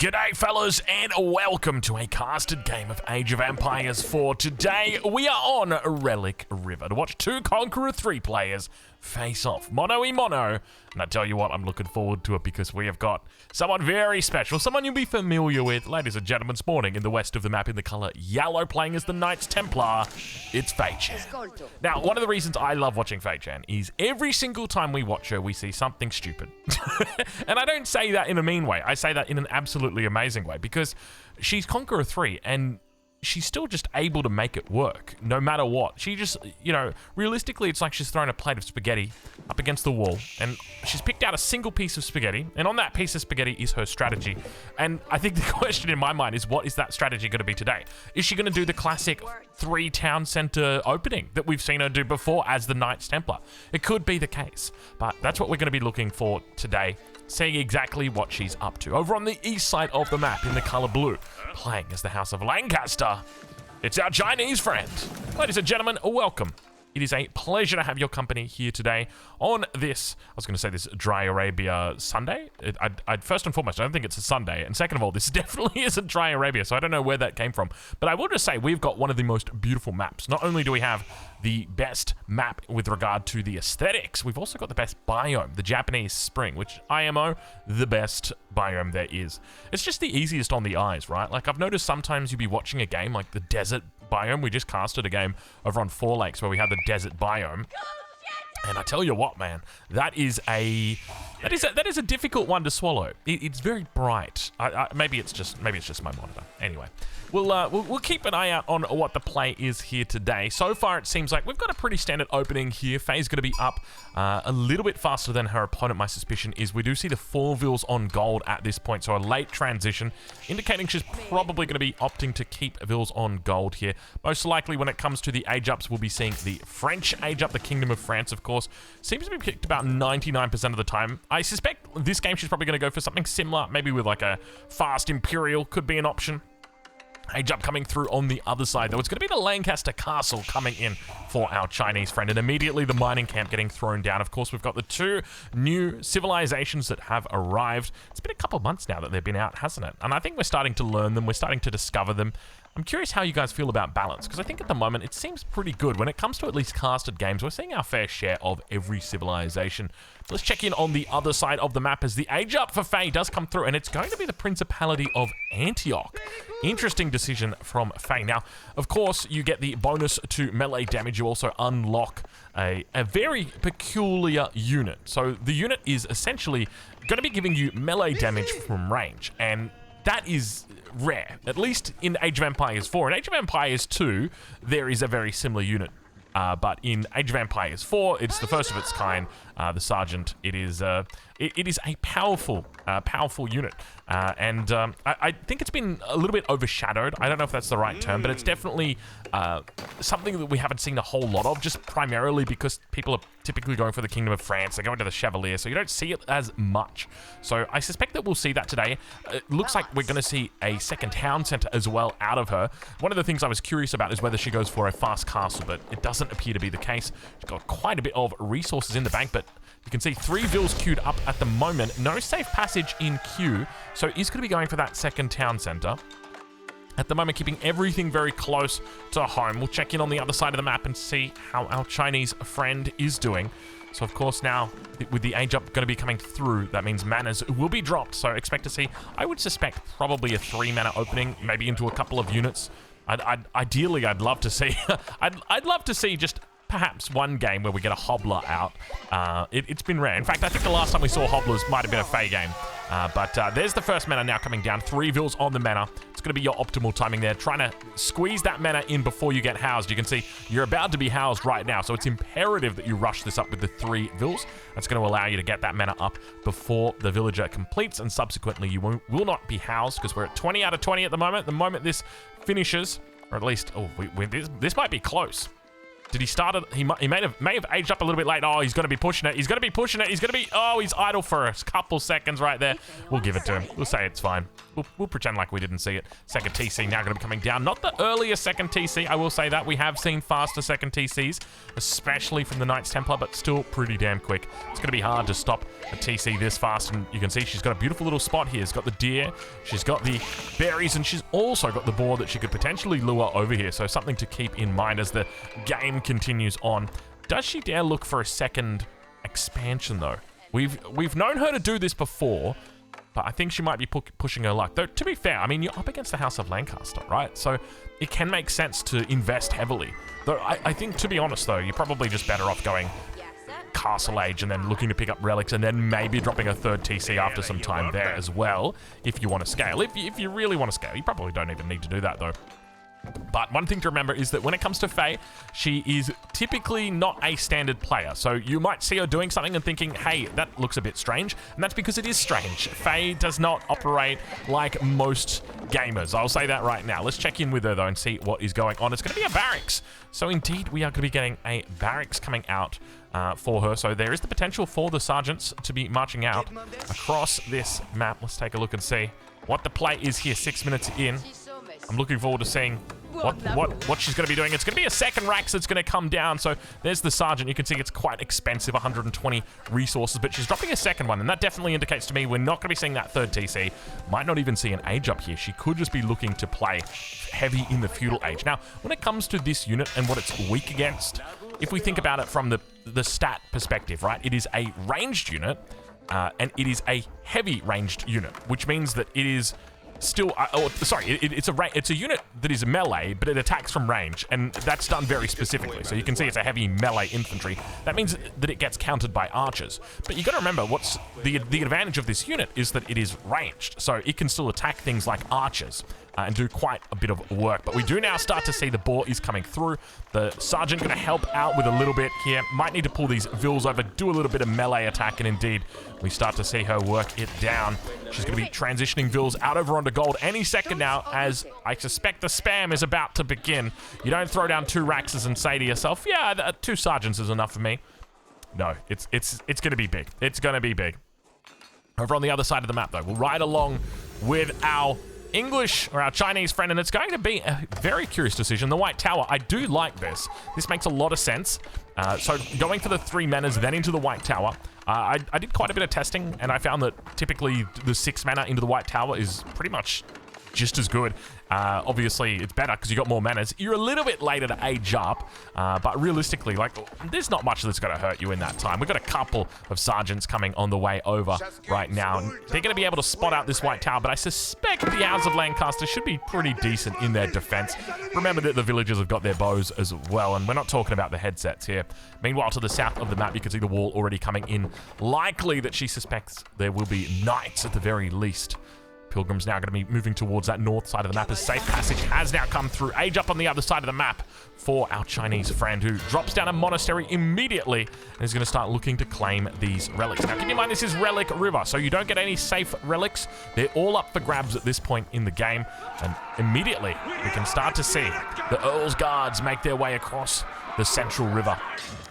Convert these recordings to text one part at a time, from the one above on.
G'day fellas and welcome to a casted game of Age of Empires 4. Today we are on Relic River to watch two Conqueror 3 players face off, mono-y-mono. And I tell you what, I'm looking forward to it because we have got someone very special, someone you'll be familiar with, ladies and gentlemen, this morning in the west of the map in the colour yellow, playing as the Knights Templar. It's Fei-Chan. Now, one of the reasons I love watching Fei-Chan is every single time we watch her, we see something stupid. And I don't say that in a mean way, I say that in an absolutely amazing way because she's Conqueror 3 and she's still just able to make it work, no matter what. She just, you know, realistically, it's like she's thrown a plate of spaghetti up against the wall, and she's picked out a single piece of spaghetti, and on that piece of spaghetti is her strategy. And I think the question in my mind is, what is that strategy going to be today? Is she going to do the classic 3 town center opening that we've seen her do before as the Knights Templar? It could be the case, but that's what we're going to be looking for today, seeing exactly what she's up to. Over on the east side of the map in the color blue, playing as the House of Lancaster, it's our Chinese friend. Ladies and gentlemen, welcome. It is a pleasure to have your company here today on this, I was going to say this Dry Arabia Sunday. I'd first and foremost, I don't think it's a Sunday. And second of all, this definitely isn't Dry Arabia, so I don't know where that came from. But I will just say we've got one of the most beautiful maps. Not only do we have the best map with regard to the aesthetics, we've also got the best biome, the Japanese Spring, which IMO, the best biome there is. It's just the easiest on the eyes, right? Like I've noticed sometimes you'll be watching a game like the desert biome. We just casted a game over on Four Lakes where we had the desert biome. And I tell you what, man, that is a difficult one to swallow. It's very bright. Maybe it's just my monitor. Anyway, we'll keep an eye out on what the play is here today. So far, it seems like we've got a pretty standard opening here. Faye's going to be up a little bit faster than her opponent. My suspicion is we do see the 4 vills on gold at this point, so a late transition, indicating she's probably going to be opting to keep vills on gold here. Most likely, when it comes to the age ups, we'll be seeing the French age up, the Kingdom of France, of course. Seems to be picked about 99% of the time. I suspect this game she's probably going to go for something similar, maybe with like a fast Imperial could be an option. Age up coming through on the other side, though. It's going to be the Lancaster Castle coming in for our Chinese friend, and immediately the mining camp getting thrown down. Of course, we've got the 2 new civilizations that have arrived. It's been a couple of months now that they've been out, hasn't it? And I think we're starting to learn them. We're starting to discover them. I'm curious how you guys feel about balance, because I think at the moment it seems pretty good. When it comes to at least casted games, we're seeing our fair share of every civilization. Let's check in on the other side of the map as the age up for Faye does come through, and it's going to be the Principality of Antioch. Interesting decision from Faye. Now, of course, you get the bonus to melee damage. You also unlock a very peculiar unit. So the unit is essentially going to be giving you melee damage from range, and that is rare, at least in Age of Empires 4. In Age of Empires 2, there is a very similar unit. But in Age of Empires 4, it's the first of its kind, the Sergeant. It is a powerful unit. I think it's been a little bit overshadowed. I don't know if that's the right term, but it's definitely something that we haven't seen a whole lot of, just primarily because people are typically going for the Kingdom of France. They're going to the Chevalier, so you don't see it as much. So I suspect that we'll see that today. It looks like we're going to see a second town center as well out of her. One of the things I was curious about is whether she goes for a fast castle, but it doesn't appear to be the case. She's got quite a bit of resources in the bank, but you can see 3 vills queued up at the moment. No safe passage in queue, so he's going to be going for that second town center. At the moment, keeping everything very close to home. We'll check in on the other side of the map and see how our Chinese friend is doing. So, of course, now, with the age up going to be coming through, that means manas will be dropped. So, expect to see, I would suspect, probably a 3 mana opening, maybe into a couple of units. Ideally, I'd love to see, I'd love to see just perhaps one game where we get a Hobbler out. It's been rare. In fact, I think the last time we saw Hobblers might have been a Fey game. But there's the first mana now coming down. 3 vills on the mana. It's going to be your optimal timing there. Trying to squeeze that mana in before you get housed. You can see you're about to be housed right now. So it's imperative that you rush this up with the 3 vills. That's going to allow you to get that mana up before the villager completes. And subsequently, you will not be housed because we're at 20 out of 20 at the moment. The moment this finishes, or at least, this might be close. Did he start it? He may have aged up a little bit late. Oh, he's going to be pushing it. He's going to be pushing it. He's going to be... Oh, he's idle for a couple seconds right there. We'll give it to him. We'll say it's fine. We'll pretend like we didn't see it. Second TC now going to be coming down. Not the earliest second TC, I will say that. We have seen faster second TCs, especially from the Knights Templar, but still pretty damn quick. It's going to be hard to stop a TC this fast, and you can see she's got a beautiful little spot here. She's got the deer, she's got the berries, and she's also got the boar that she could potentially lure over here. So something to keep in mind as the game continues on. Does she dare look for a second expansion though? We've known her to do this before, but I think she might be pushing her luck. Though, to be fair, I mean, you're up against the House of Lancaster, right? So it can make sense to invest heavily. Though I think, to be honest though, you're probably just better off going Castle Age and then looking to pick up relics and then maybe dropping a third TC after some time there as well, if you want to scale. If you really want to scale, you probably don't even need to do that though. But one thing to remember is that when it comes to Faye, she is typically not a standard player. So you might see her doing something and thinking, hey, that looks a bit strange. And that's because it is strange. Faye does not operate like most gamers. I'll say that right now. Let's check in with her, though, and see what is going on. It's going to be a barracks. So indeed, we are going to be getting a barracks coming out for her. So there is the potential for the sergeants to be marching out across this map. Let's take a look and see what the play is here 6 minutes in. I'm looking forward to seeing what she's going to be doing. It's going to be a second Rax that's going to come down. So there's the sergeant. You can see it's quite expensive, 120 resources, but she's dropping a second one, and that definitely indicates to me we're not going to be seeing that third TC. Might not even see an age up here. She could just be looking to play heavy in the feudal age. Now, when it comes to this unit and what it's weak against, if we think about it from the stat perspective, right, it is a ranged unit, and it is a heavy ranged unit, which means that it is still, it's a unit that is melee, but it attacks from range, and that's done very specifically. So you can see it's a heavy melee infantry. That means that it gets countered by archers. But you got to remember, what's the advantage of this unit is that it is ranged, so it can still attack things like archers and do quite a bit of work. But we do now start to see the boar is coming through. The sergeant going to help out with a little bit here. Might need to pull these vills over, do a little bit of melee attack, and indeed, we start to see her work it down. She's going to be transitioning vills out over onto gold any second now, as I suspect the spam is about to begin. You don't throw down 2 Raxes and say to yourself, yeah, 2 sergeants is enough for me. No, it's going to be big. It's going to be big. Over on the other side of the map, though, we'll ride along with our English or our Chinese friend, and it's going to be a very curious decision. The White Tower, I do like this. This makes a lot of sense. So going for the 3 manas, then into the White Tower. I did quite a bit of testing, and I found that typically the 6 mana into the White Tower is pretty much just as good. Obviously, it's better because you got more manas. You're a little bit later to age up, but realistically, like, there's not much that's going to hurt you in that time. We've got a couple of sergeants coming on the way over right now. They're going to be able to spot out this White Tower, but I suspect the House of Lancaster should be pretty decent in their defense. Remember that the villagers have got their bows as well, and we're not talking about the headsets here. Meanwhile, to the south of the map, you can see the wall already coming in. Likely that she suspects there will be knights at the very least. Pilgrim's now going to be moving towards that north side of the map as safe passage has now come through. Age up on the other side of the map for our Chinese friend, who drops down a monastery immediately and is going to start looking to claim these relics. Now, keep in mind, this is Relic River, so you don't get any safe relics. They're all up for grabs at this point in the game, and immediately we can start to see the Earl's Guards make their way across the central river.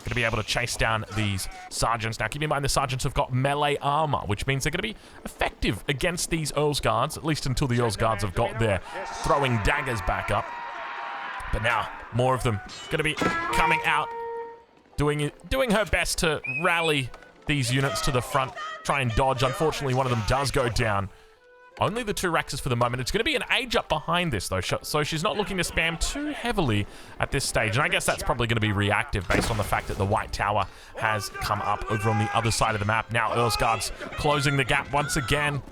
Going to be able to chase down these sergeants. Now, keep in mind, the sergeants have got melee armor, which means they're going to be effective against these Earl's Guards, at least until the Earl's Guards have got their throwing daggers back up. But now, more of them going to be coming out, doing her best to rally these units to the front, try and dodge. Unfortunately, one of them does go down. Only the 2 Raxes for the moment. It's going to be an age up behind this, though, so she's not looking to spam too heavily at this stage. And I guess that's probably going to be reactive based on the fact that the White Tower has come up over on the other side of the map. Now, Earl's Guards closing the gap once again.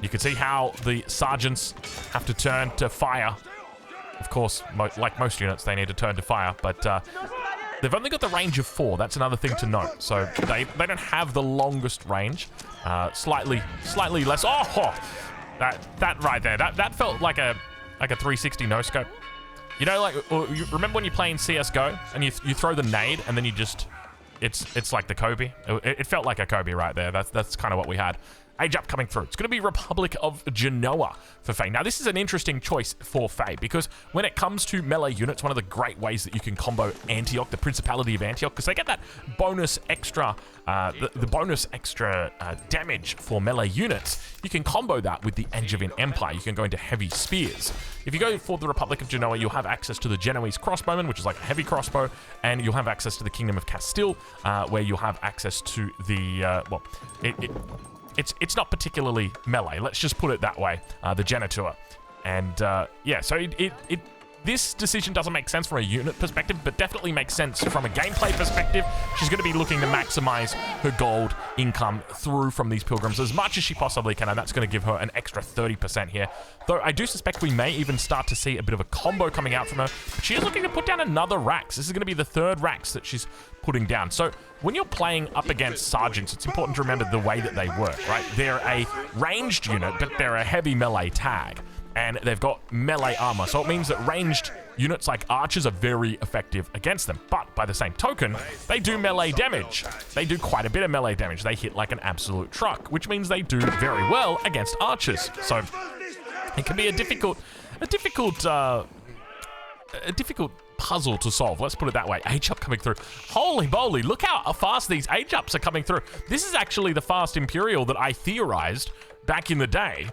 You can see how the sergeants have to turn to fire. Of course, like most units, they need to turn to fire, but they've only got the range of 4. That's another thing to note. So they don't have the longest range. Slightly less. Oh, that right there. That felt like a 360 no scope. You know, like, you remember when you play in CS:GO and you throw the nade and then you just, it's like the Kobe. It felt like a Kobe right there. That's kind of what we had. age up coming through. It's going to be Republic of Genoa for Faye. Now, this is an interesting choice for Faye because when it comes to melee units, one of the great ways that you can combo Antioch, the Principality of Antioch, because they get that bonus extra, the bonus extra damage for melee units, you can combo that with the Angevin Empire. You can go into heavy spears. If you go for the Republic of Genoa, you'll have access to the Genoese crossbowman, which is like a heavy crossbow, and you'll have access to the Kingdom of Castile, where you'll have access to the, well, it's not particularly melee, let's just put it that way, the Genitor. And yeah, so this decision doesn't make sense from a unit perspective, but definitely makes sense from a gameplay perspective. She's going to be looking to maximize her gold income through from these pilgrims as much as she possibly can, and that's going to give her an extra 30% here. Though I do suspect we may even start to see a bit of a combo coming out from her. But she is looking to put down another Rax. This is going to be the third Rax that she's putting down. So when you're playing up against sergeants, it's important to remember the way that they work, right? They're a ranged unit, but they're a heavy melee tag. And they've got melee armor, so it means that ranged units like archers are very effective against them. But by the same token, they do melee damage. They do quite a bit of melee damage. They hit like an absolute truck, which means they do very well against archers. So it can be a difficult puzzle to solve. Let's put it that way. Age up coming through. Holy moly, look how fast these age ups are coming through. This is actually the fast Imperial that I theorized back in the day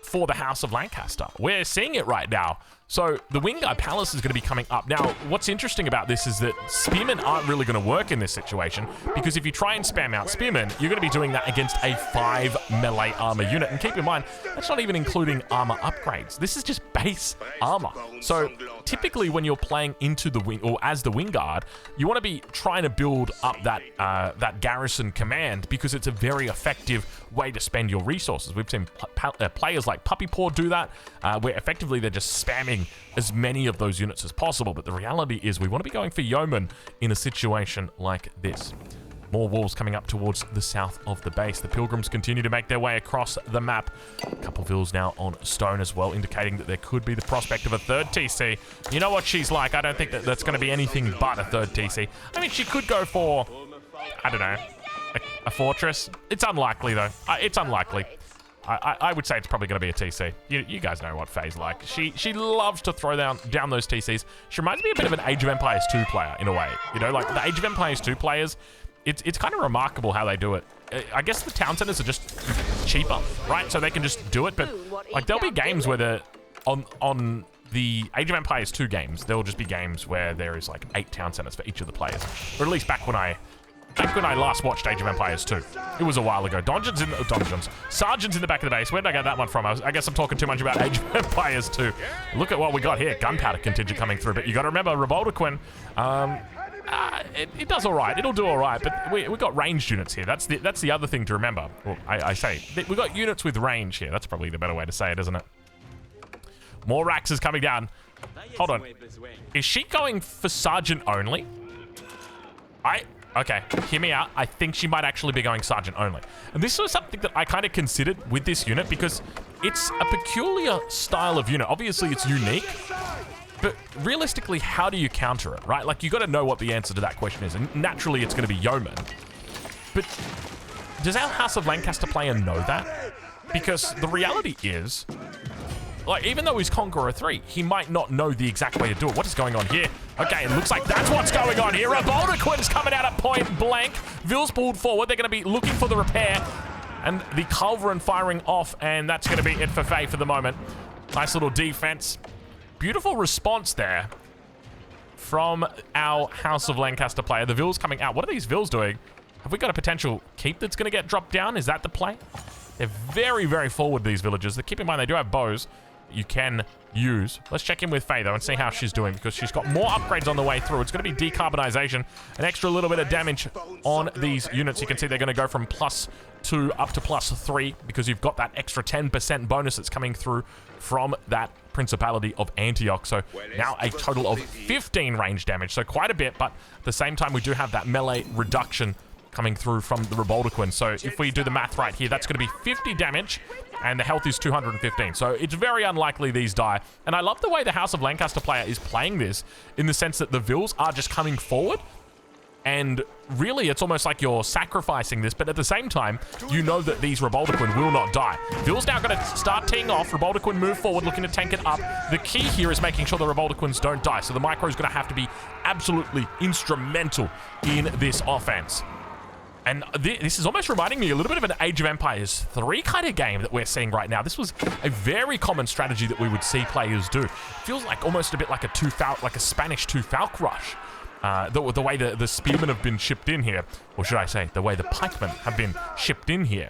for the House of Lancaster. We're seeing it right now. So the Wingard Palace is going to be coming up. Now, what's interesting about this is that spearmen aren't really going to work in this situation, because if you try and spam out spearmen, you're going to be doing that against a 5 melee armor unit. And keep in mind, that's not even including armor upgrades. This is just base armor. So typically when you're playing into the wing, or as the Wingard, you want to be trying to build up that that garrison command, because it's a very effective way to spend your resources. We've seen players like Puppy Paw do that, where effectively they're just spamming as many of those units as possible. But the reality is we want to be going for yeomen in a situation like this. More wolves coming up towards the south of the base. The pilgrims continue to make their way across the map. A couple of vills now on stone as well, indicating that there could be the prospect of a third TC. You know what she's like. I don't think that that's going to be anything but a third TC. I mean, she could go for, I don't know, a fortress. It's unlikely, though. It's unlikely. I would say it's probably going to be a TC. You guys know what Faye's like. She loves to throw down those TCs. She reminds me a bit of an Age of Empires 2 player, in a way. You know, like the Age of Empires 2 players, it's kind of remarkable how they do it. I guess the town centers are just cheaper, right? So they can just do it. But like, there'll be games where they're on the Age of Empires 2 games, there will just be games where there is like 8 town centers for each of the players. Or at least back when I last watched Age of Empires 2. It was a while ago. Sergeants in the back of the base. Where did I get that one from? I guess I'm talking too much about Age of Empires 2. Look at what we got here. Gunpowder contingent coming through. But you got to remember, Revoltaquin, it does all right. It'll do all right. But we got ranged units here. That's the other thing to remember. Well, I say, we got units with range here. That's probably the better way to say it, isn't it? More Raxes coming down. Hold on. Is she going for Sergeant only? Okay, hear me out. I think she might actually be going Sergeant only. And this was something that I kind of considered with this unit, because it's a peculiar style of unit. Obviously, it's unique, but realistically, how do you counter it, right? Like, you got to know what the answer to that question is, and naturally, it's going to be yeoman. But does our House of Lancaster player know that? Because the reality is, like, even though he's Conqueror 3, he might not know the exact way to do it. What is going on here? Okay, it looks like that's what's going on here. Revoltaquin's coming out at point blank. Vill's pulled forward. They're going to be looking for the repair. And the Culverin firing off, and that's going to be it for Faye for the moment. Nice little defense. Beautiful response there from our House of Lancaster player. The Vill's coming out. What are these Vills doing? Have we got a potential keep that's going to get dropped down? Is that the play? They're very, very forward, these villagers. Keep in mind, they do have bows you can use. Let's check in with Faye, though, and see how she's doing, because she's got more upgrades on the way through. It's going to be decarbonization, an extra little bit of damage on these units. You can see they're going to go from +2 up to +3, because you've got that extra 10% bonus that's coming through from that Principality of Antioch. So now a total of 15 range damage, so quite a bit, but at the same time, we do have that melee reduction coming through from the Revoltaquin. So if we do the math right here, that's going to be 50 damage, and the health is 215. So it's very unlikely these die. And I love the way the House of Lancaster player is playing this, in the sense that the Vills are just coming forward And really, it's almost like you're sacrificing this, but at the same time, you know that these Revoltaquin will not die. Vil's now going to start teeing off. Revoltaquin move forward, looking to tank it up. The key here is making sure the Revoltaquins don't die, so the micro is going to have to be absolutely instrumental in this offense. And this is almost reminding me a little bit of an Age of Empires 3 kind of game that we're seeing right now. This was a very common strategy that we would see players do. It feels like almost a bit like a Spanish two-falc rush. The way the spearmen have been shipped in here, or should I say, the way the pikemen have been shipped in here.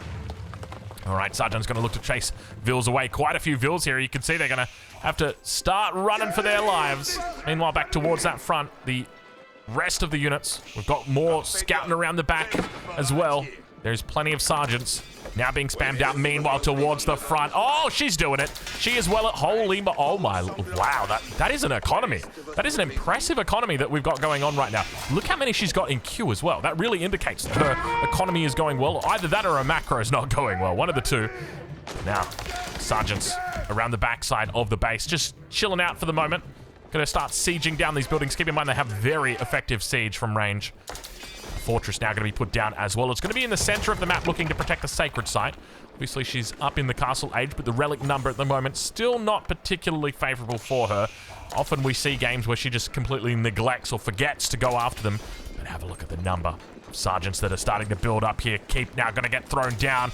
All right, Sergeant's going to look to chase Vils away. Quite a few Vils here. You can see they're going to have to start running for their lives. Meanwhile, back towards that front, the rest of the units. We've got more scouting around the back as well. There's plenty of sergeants now being spammed out. Meanwhile, towards the front. Oh, she's doing it. She is well at holy. Oh my! Wow, that is an economy. That is an impressive economy that we've got going on right now. Look how many she's got in queue as well. That really indicates that her economy is going well. Either that or her macro is not going well. One of the two. Now, sergeants around the backside of the base, just chilling out for the moment. Gonna start sieging down these buildings. Keep in mind they have very effective siege from range. Fortress now going to be put down as well. It's going to be in the center of the map looking to protect the sacred site. Obviously, she's up in the castle age, but the relic number at the moment still not particularly favorable for her. Often we see games where she just completely neglects or forgets to go after them. But have a look at the number of sergeants that are starting to build up here. Keep now going to get thrown down.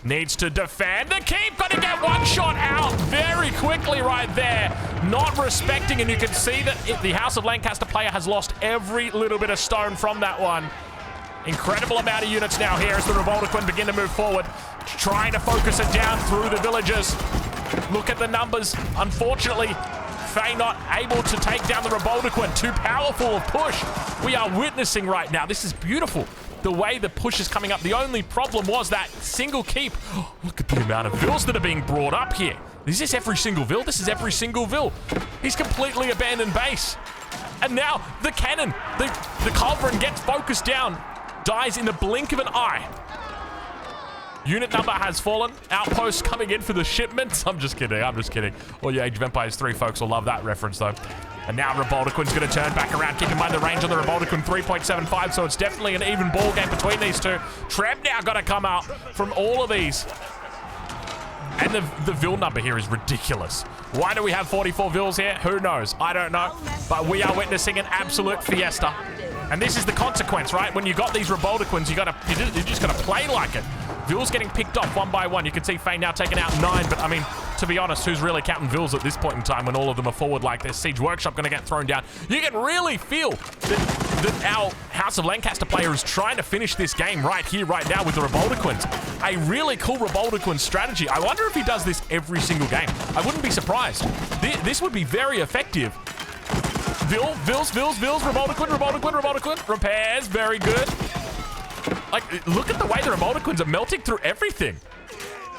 Needs to defend. The Keep going to get one shot out very quickly right there. Not respecting, and you can see that the House of Lancaster player has lost every little bit of stone from that one. Incredible amount of units now here as the Revoltaquin begin to move forward, trying to focus it down through the villages. Look at the numbers. Unfortunately, Faye not able to take down the Revoltaquin. Too powerful of push we are witnessing right now. This is beautiful. The way the push is coming up. The only problem was that single keep. Oh, look at the amount of Vils that are being brought up here. Is this every single Vil? This is every single Vil. He's completely abandoned base. And now the cannon, the culverin gets focused down. Dies in the blink of an eye. Unit number has fallen. Outposts coming in for the shipments. I'm just kidding. I'm just kidding. All you Age of Empires 3 folks will love that reference, though. And now Revoltaquin's going to turn back around. Keep in mind the range on the Revoltaquin 3.75, so it's definitely an even ball game between these two. Treb now got to come out from all of these. And the Vil number here is ridiculous. Why do we have 44 Vils here? Who knows? I don't know. But we are witnessing an absolute fiesta. And this is the consequence, right? When you got these Revoltaquins, you just got to play like it. Vils getting picked off one by one. You can see Faye now taking out 9, but I mean, to be honest, who's really counting Vils at this point in time when all of them are forward like this? Siege Workshop going to get thrown down. You can really feel that our House of Lancaster player is trying to finish this game right here, right now with the Revoltaquins. A really cool Revoltaquin strategy. I wonder if he does this every single game. I wouldn't be surprised. This would be very effective. Vils, Revoltaquin. Repairs, very good. Like, look at the way the Revoltaquins are melting through everything.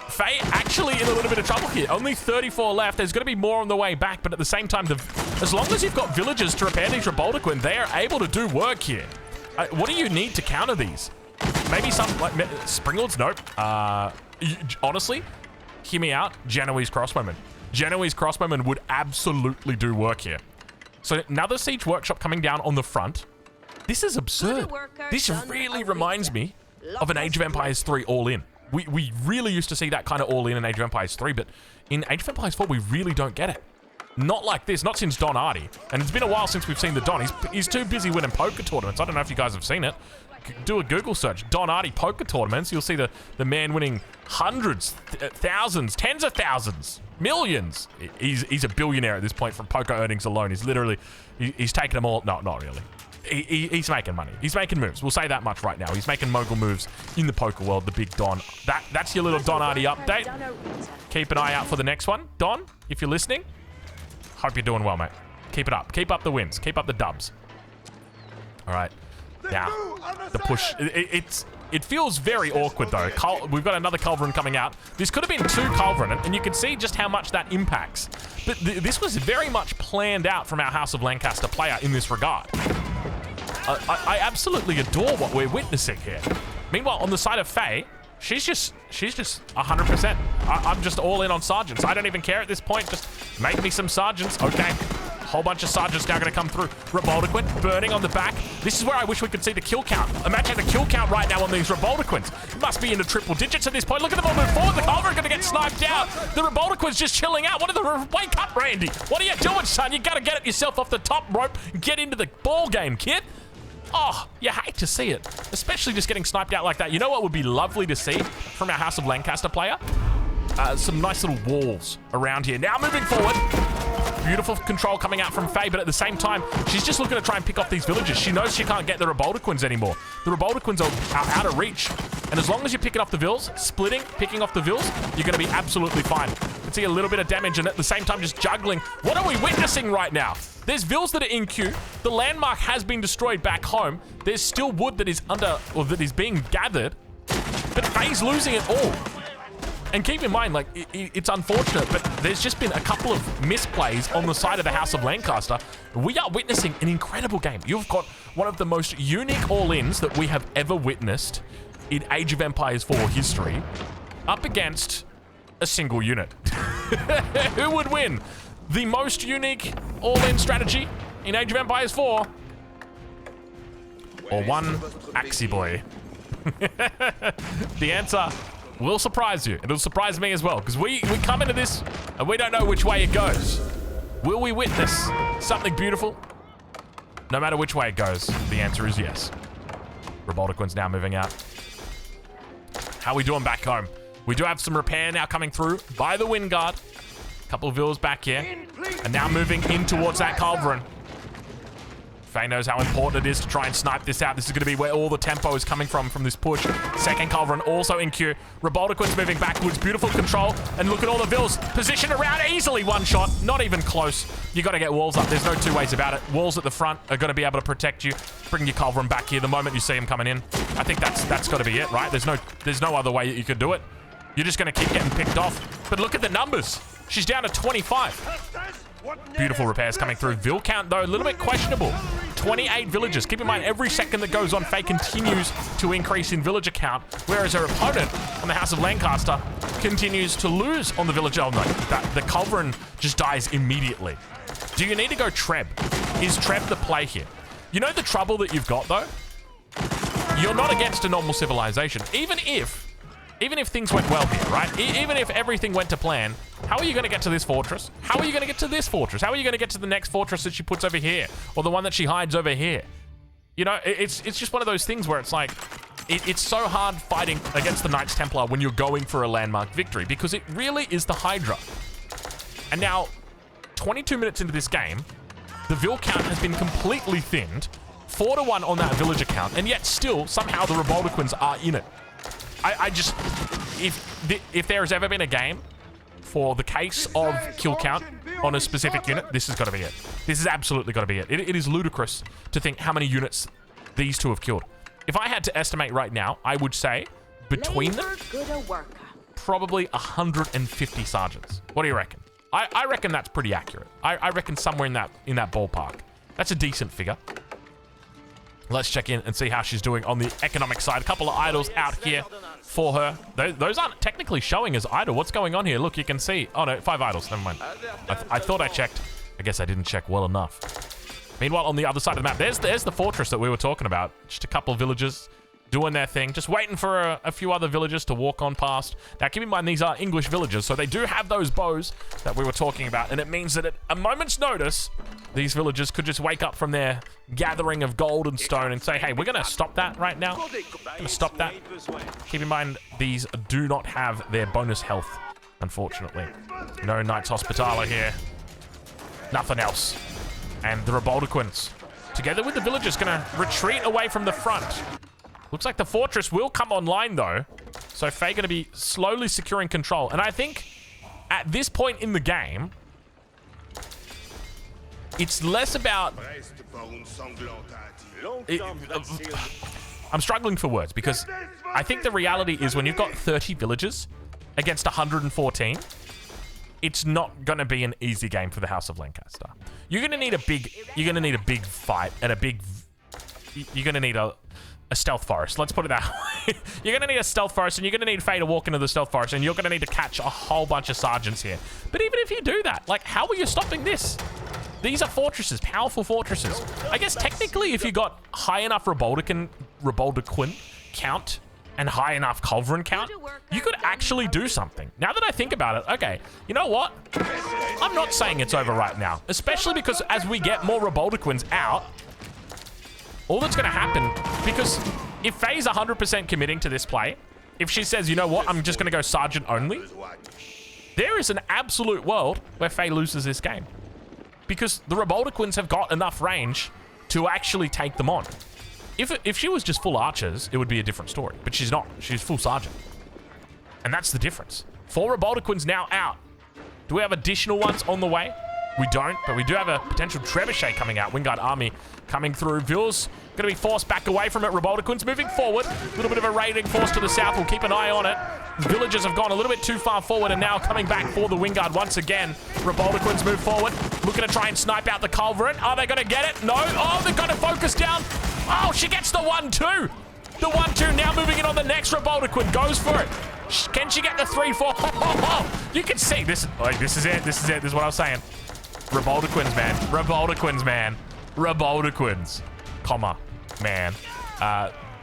Faye actually in a little bit of trouble here. Only 34 left. There's going to be more on the way back, but at the same time, as long as you've got villagers to repair these Revoltaquin, they are able to do work here. What do you need to counter these? Maybe some, like, Springalds? Nope. Honestly, hear me out. Genoese crossbowmen. Genoese crossbowmen would absolutely do work here. So another Siege Workshop coming down on the front. This is absurd. This really reminds me of an Age of Empires 3 all-in. We really used to see that kind of all-in in Age of Empires 3, but in Age of Empires 4, we really don't get it. Not like this, not since Don Artie. And it's been a while since we've seen the Don. He's too busy winning poker tournaments. I don't know if you guys have seen it. Do a Google search, Don Artie poker tournaments. You'll see the man winning hundreds, thousands, tens of thousands, millions. He's a billionaire at this point from poker earnings alone. He's literally, he's taken them all. No, not really. He's making money. He's making moves. We'll say that much right now. He's making mogul moves in the poker world, the big Don. That's your little Don Artie update. Keep an eye out for the next one. Don, if you're listening, hope you're doing well, mate. Keep it up. Keep up the wins. Keep up the dubs. All right. Now, the push. It feels very awkward, though. We've got another Culverin coming out. This could have been 2 Culverin, and you can see just how much that impacts. But this was very much planned out from our House of Lancaster player in this regard. I absolutely adore what we're witnessing here. Meanwhile, on the side of Faye, she's just 100%. I'm just all in on sergeants. I don't even care at this point. Just make me some sergeants. Okay. whole bunch of sergeants now going to come through. Revoltaquin burning on the back. This is where I wish we could see the kill count. Imagine the kill count right now on these Revoltaquins. It must be into triple digits at this point. Look at them all move forward. The Culver are going to get sniped out. The Revoltaquin's just chilling out. What are the... Wake up, Randy. What are you doing, son? You got to get it yourself off the top rope. Get into the ball game, kid. Oh, you hate to see it. Especially just getting sniped out like that. You know what would be lovely to see from our House of Lancaster player? Some nice little walls around here. Now moving forward. Beautiful control coming out from Faye, but at the same time, she's just looking to try and pick off these villagers. She knows she can't get the Revoltaquins anymore. The Revoltaquins are out of reach. And as long as you're picking off the vills, splitting, picking off the vills, you're going to be absolutely fine. You can see a little bit of damage and at the same time just juggling. What are we witnessing right now? There's vills that are in queue. The landmark has been destroyed back home. There's still wood that is that is being gathered. But Faye's losing it all. And keep in mind, like, it's unfortunate, but there's just been a couple of misplays on the side of the House of Lancaster. We are witnessing an incredible game. You've got one of the most unique all-ins that we have ever witnessed in Age of Empires 4 history up against a single unit. Who would win? The most unique all-in strategy in Age of Empires 4? Or one Axie Boy? The answer will surprise you. It'll surprise me as well, because we come into this and we don't know which way it goes. Will we witness something beautiful? No matter which way it goes, the answer is yes. Revoltaquin's now moving out. How are we doing back home? We do have some repair now coming through by the Wind Guard. Couple of vills back here. And now moving in towards that Culverin. Faye knows how important it is to try and snipe this out. This is going to be where all the tempo is coming from this push. Second Culverin also in queue. Revoltaquin's moving backwards. Beautiful control. And look at all the vills. Position around easily. One shot. Not even close. You got to get walls up. There's no two ways about it. Walls at the front are going to be able to protect you. Bring your Culverin back here the moment you see him coming in. I think that's got to be it, right? There's no other way that you could do it. You're just going to keep getting picked off. But look at the numbers. She's down to 25. Beautiful repairs coming through. Vill count, though, a little bit questionable. 28 villagers. Keep in mind, every second that goes on, Faye continues to increase in villager count, whereas her opponent on the House of Lancaster continues to lose on the villager. Oh, no, the Culverin just dies immediately. Do you need to go Treb? Is Treb the play here? You know the trouble that you've got, though? You're not against a normal civilization. Even if things went well here, right? Even if everything went to plan, how are you going to get to this fortress? How are you going to get to this fortress? How are you going to get to the next fortress that she puts over here? Or the one that she hides over here? You know, it's just one of those things where it's like, it's so hard fighting against the Knights Templar when you're going for a landmark victory, because it really is the Hydra. And now, 22 minutes into this game, the Vill count has been completely thinned, 4-1 on that villager count, and yet still, somehow the Revoltaquins are in it. I just, if there has ever been a game for the case of kill count on a specific unit, this has got to be it. This has absolutely got to be it. It is ludicrous to think how many units these two have killed. If I had to estimate right now, I would say between them, probably 150 sergeants. What do you reckon? I reckon that's pretty accurate. I reckon somewhere in that ballpark. That's a decent figure. Let's check in and see how she's doing on the economic side. A couple of idols out here for her. Those aren't technically showing as idle. What's going on here? Look, you can see. Oh, no, 5 idols. Never mind. I thought I checked. I guess I didn't check well enough. Meanwhile, on the other side of the map, there's the fortress that we were talking about. Just a couple of villagers doing their thing. Just waiting for a few other villagers to walk on past. Now, keep in mind, these are English villagers, so they do have those bows that we were talking about. And it means that at a moment's notice, these villagers could just wake up from their gathering of gold and stone and say, hey, we're going to stop that right now. Going to stop that. Keep in mind, these do not have their bonus health, unfortunately. No Knights Hospitaller here. Nothing else. And the Revoltaquins, together with the villagers, going to retreat away from the front. Looks like the fortress will come online, though. So Faye going to be slowly securing control. And I think at this point in the game, it's less about... I'm struggling for words, because I think the reality is when you've got 30 villagers against 114, it's not going to be an easy game for the House of Lancaster. You're going to need a big fight and you're going to need a stealth forest. Let's put it that way. You're going to need a stealth forest, and you're going to need Faye to walk into the stealth forest, and you're going to need to catch a whole bunch of sergeants here. But even if you do that, like, how are you stopping this? These are fortresses, powerful fortresses. I guess technically if you got high enough Reboldiquin count and high enough Culverin count, you could actually do something. Now that I think about it, okay, you know what? I'm not saying it's over right now, especially because as we get more Reboldiquins out, all that's going to happen, because if Faye's 100% committing to this play, if she says, you know what, I'm just going to go Sergeant only, there is an absolute world where Faye loses this game. Because the Reboldiquins have got enough range to actually take them on. If she was just full archers, it would be a different story. But she's not. She's full sergeant. And that's the difference. 4 Reboldiquins now out. Do we have additional ones on the way? We don't, but we do have a potential Trebuchet coming out. Wingard army coming through. Vil's going to be forced back away from it. Reboldiquins moving forward. A little bit of a raiding force to the south. We'll keep an eye on it. The villagers have gone a little bit too far forward and now coming back for the Wingard once again. Reboldiquins move forward. Looking to try and snipe out the Culverin. Are they going to get it? No. Oh, they've got to focus down. Oh, she gets the 1-2. The 1-2 now moving in on the next Reboldiquin. Goes for it. Can she get the 3-4? You can see this. Like, this is it. This is it. This is what I was saying. Reboldiquins, man. Reboldiquins, man. Reboldiquins, comma, man.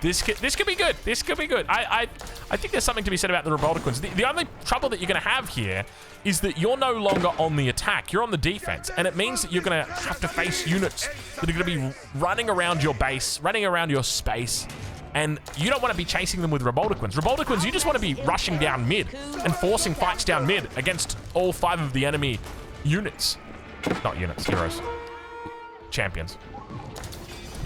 This could be good. This could be good. I think there's something to be said about the Reboldiquins. The only trouble that you're going to have here is that you're no longer on the attack. You're on the defense. And it means that you're going to have to face units that are going to be running around your base, running around your space. And you don't want to be chasing them with Reboldiquins. Reboldiquins, you just want to be rushing down mid and forcing fights down mid against all 5 of the enemy units. Not units, heroes. Champions.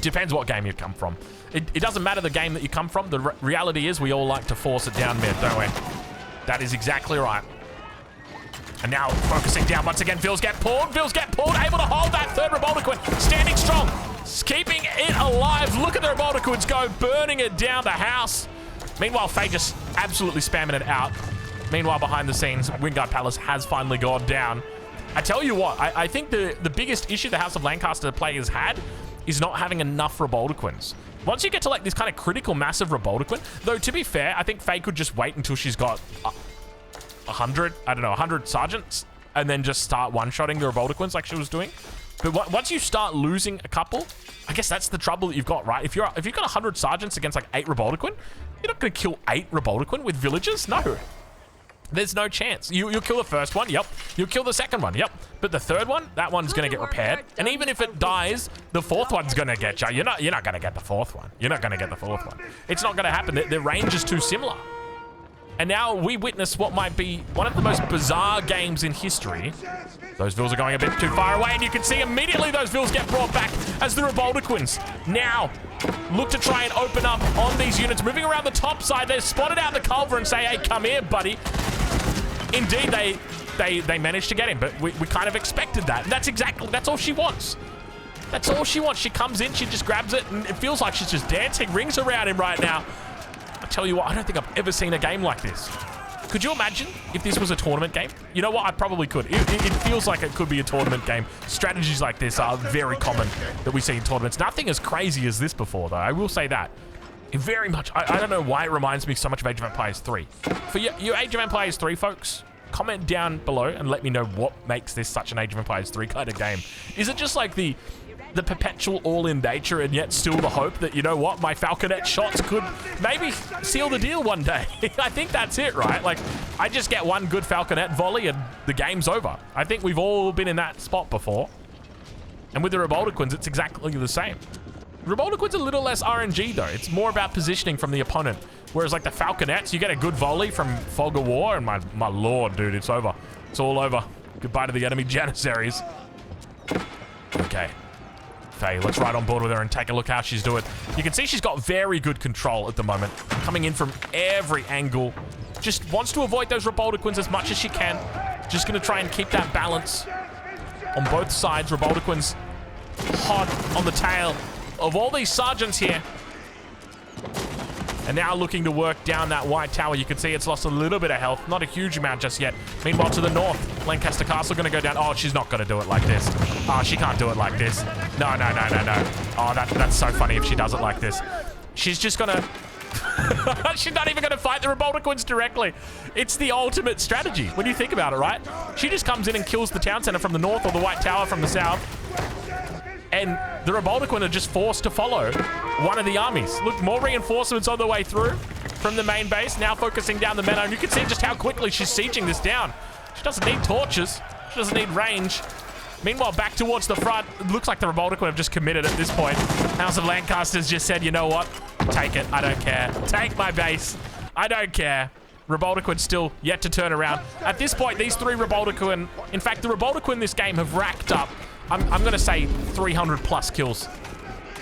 Depends what game you come from. It doesn't matter the game that you come from. The reality is we all like to force it down mid, don't we? That is exactly right. And now focusing down once again. Vils get pulled. Vils get pulled. Able to hold that third Reboldiquin. Standing strong. Keeping it alive. Look at the Reboldiquins go. Burning it down the house. Meanwhile, Faye just absolutely spamming it out. Meanwhile, behind the scenes, Wingard Palace has finally gone down. I tell you what, I think the biggest issue the House of Lancaster players had is not having enough Reboldiquins. Once you get to like this kind of critical massive Reboldiquin, though to be fair, I think Faye could just wait until she's got 100 sergeants and then just start one-shotting the Reboldiquins like she was doing. But once you start losing a couple, I guess that's the trouble that you've got, right? If you've got 100 sergeants against like 8 Reboldiquin, you're not going to kill 8 Reboldiquin with villagers. No. There's no chance. You'll kill the first one, yep. You'll kill the second one, yep. But the third one, that one's going to get repaired. And even if it dies, the fourth one's going to get you. You're not going to get the fourth one. You're not going to get the fourth one. It's not going to happen. The range is too similar. And now we witness what might be one of the most bizarre games in history. Those Vils are going a bit too far away, and you can see immediately those Vils get brought back as the Reboldiquins now look to try and open up on these units. Moving around the top side, they've spotted out the Culver and say, hey, come here, buddy. Indeed, they managed to get him, but we kind of expected that. And that's all she wants. That's all she wants. She comes in, she just grabs it, and it feels like she's just dancing rings around him right now. I tell you what, I don't think I've ever seen a game like this. Could you imagine if this was a tournament game? You know what? I probably could. It feels like it could be a tournament game. Strategies like this are very common that we see in tournaments. Nothing as crazy as this before, though. I will say that. Very much. I don't know why it reminds me so much of Age of Empires 3. For you Age of Empires 3 folks, comment down below and let me know what makes this such an Age of Empires 3 kind of game. Is it just like the perpetual all-in nature and yet still the hope that, you know what, my falconet shots could maybe seal the deal one day? I think that's it, right? Like, I just get one good falconet volley and the game's over. I think we've all been in that spot before. And with the Reboldiquins, it's exactly the same. Reboldiquin's a little less RNG, though. It's more about positioning from the opponent. Whereas, like, the falconets, you get a good volley from Fog of War, and my lord, dude, it's over. It's all over. Goodbye to the enemy Janissaries. Okay. Faye, let's ride on board with her and take a look how she's doing. You can see she's got very good control at the moment. Coming in from every angle. Just wants to avoid those Reboldiquins as much as she can. Just going to try and keep that balance on both sides. Reboldiquins hot on the tail of all these sergeants here. And now looking to work down that white tower. You can see it's lost a little bit of health. Not a huge amount just yet. Meanwhile, to the north, Lancaster Castle going to go down. Oh, she's not going to do it like this. Oh, she can't do it like this. No. Oh, that's so funny if she does it like this. She's just going to... She's not even going to fight the Reboldiquins directly. It's the ultimate strategy when you think about it, right? She just comes in and kills the town center from the north or the white tower from the south. And the Revoltiquin are just forced to follow one of the armies. Look, more reinforcements on the way through from the main base, now focusing down the meadow. And you can see just how quickly she's sieging this down. She doesn't need torches. She doesn't need range. Meanwhile, back towards the front, it looks like the Revoltiquin have just committed at this point. House of Lancaster's just said, you know what? Take it. I don't care. Take my base. I don't care. Revoltiquin still yet to turn around. At this point, these three Revoltiquin, in fact, the Revoltiquin this game have racked up, I'm going to say 300 plus kills.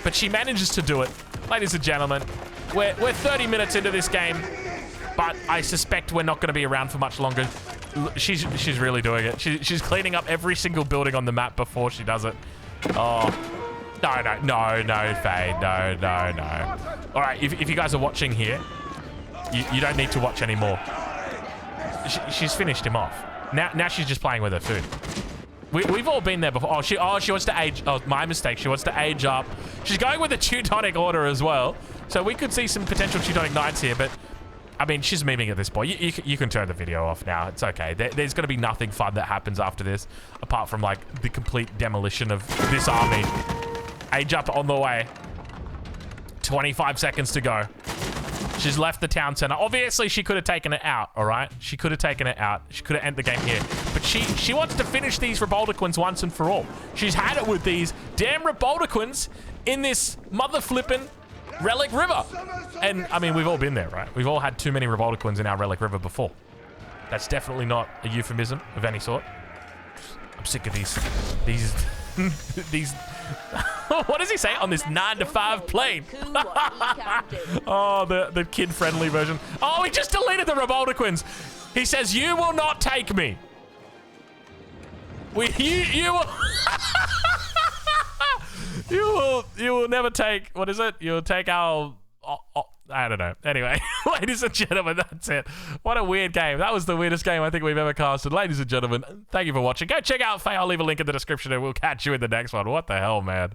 But she manages to do it. Ladies and gentlemen, we're 30 minutes into this game, but I suspect we're not going to be around for much longer. She's really doing it. She's cleaning up every single building on the map before she does it. Oh, no, Faye, no. All right, if you guys are watching here, you don't need to watch anymore. She's finished him off. Now she's just playing with her food. We've all been there before. She wants to age. Oh, my mistake. She wants to age up. She's going with a Teutonic order as well. So we could see some potential Teutonic knights here, but I mean, she's memeing at this point. You can turn the video off now. It's okay. There's going to be nothing fun that happens after this, apart from like the complete demolition of this army. Age up on the way. 25 seconds to go. She's left the town center. Obviously, she could have taken it out, all right? She could have taken it out. She could have ended the game here. But she wants to finish these Revoltiquins once and for all. She's had it with these damn Revoltiquins in this mother flippin' Relic River. And, I mean, we've all been there, right? We've all had too many Revoltiquins in our Relic River before. That's definitely not a euphemism of any sort. I'm sick of these what does he say on this 9 to 5 plane? Oh, the kid-friendly version. Oh, he just deleted the Revoltiquins. He says, "You will not take me. You will you will never take, what is it? You'll take our I don't know. Anyway, ladies and gentlemen, that's it. What a weird game. That was the weirdest game I think we've ever casted. Ladies and gentlemen, thank you for watching. Go check out Faye. I'll leave a link in the description and we'll catch you in the next one. What the hell, man?